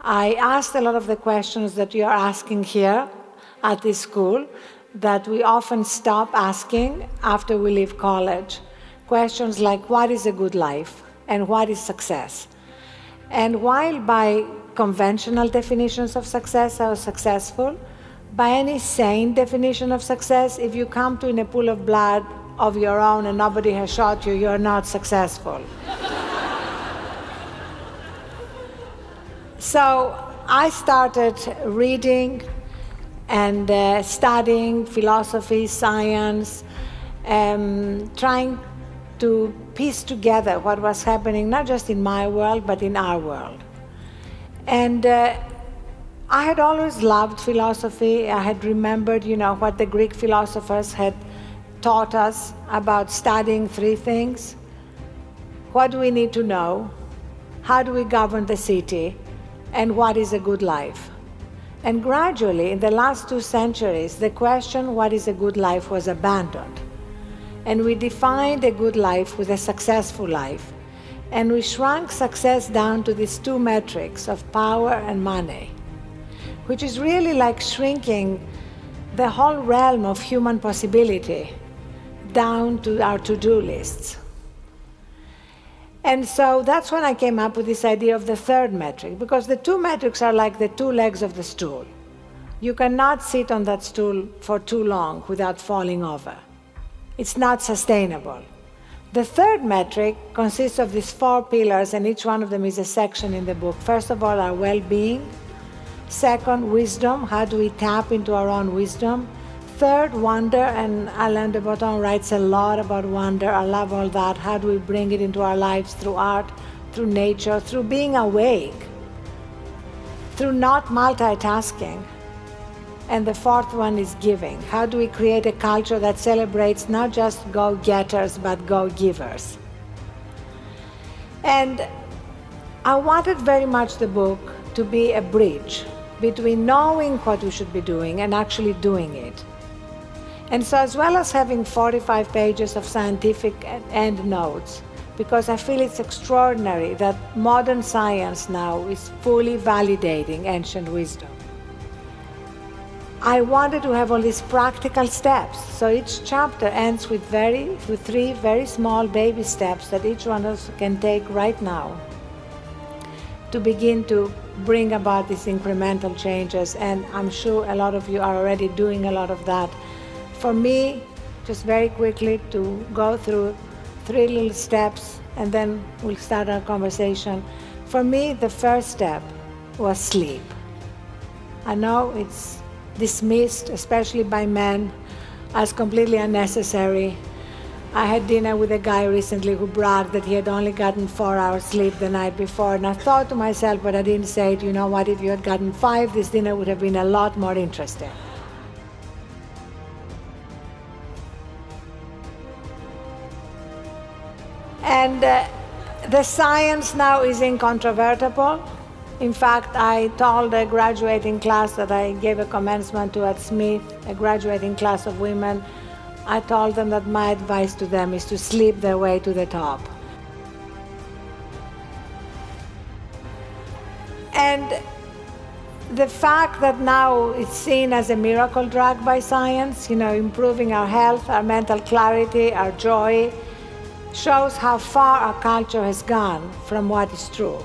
I asked a lot of the questions that you are asking here at this school that we often stop asking after we leave college. Questions like, what is a good life and what is success? And while by conventional definitions of success are successful, by any sane definition of success, if you come to in a pool of blood of your own and nobody has shot you, you're not successful. So I started reading and studying philosophy, science, trying to piece together what was happening not just in my world but in our world. And I had always loved philosophy. I had remembered, what the Greek philosophers had taught us about studying three things. What do we need to know? How do we govern the city? And what is a good life? And gradually, in the last 2 centuries, the question, what is a good life, was abandoned. And we defined a good life with a successful life. And we shrunk success down to these 2 metrics of power and money, which is really like shrinking the whole realm of human possibility down to our to-do lists. And so that's when I came up with this idea of the third metric, because the 2 metrics are like the 2 legs of the stool. You cannot sit on that stool for too long without falling over. It's not sustainable. The third metric consists of these 4 pillars, and each one of them is a section in the book. First of all, our well-being. Second, wisdom. How do we tap into our own wisdom? Third, wonder, and Alain de Botton writes a lot about wonder. I love all that. How do we bring it into our lives through art, through nature, through being awake, through not multitasking? And the fourth one is giving. How do we create a culture that celebrates not just go-getters, but go-givers? And I wanted very much the book to be a bridge between knowing what we should be doing and actually doing it. And so, as well as having 45 pages of scientific end notes, because I feel it's extraordinary that modern science now is fully validating ancient wisdom, I wanted to have all these practical steps. So each chapter ends with 3 very small baby steps that each one of us can take right now to begin to bring about these incremental changes. And I'm sure a lot of you are already doing a lot of that. For me, just very quickly to go through 3 little steps and then we'll start our conversation. For me, the first step was sleep. I know it's dismissed, especially by men, as completely unnecessary. I had dinner with a guy recently who bragged that he had only gotten 4 hours sleep the night before, and I thought to myself, but I didn't say it, you know what, if you had gotten 5, this dinner would have been a lot more interesting. And the science now is incontrovertible. In fact, I told a graduating class that I gave a commencement to at Smith, a graduating class of women, I told them that my advice to them is to sleep their way to the top. And the fact that now it's seen as a miracle drug by science, improving our health, our mental clarity, our joy, shows how far our culture has gone from what is true.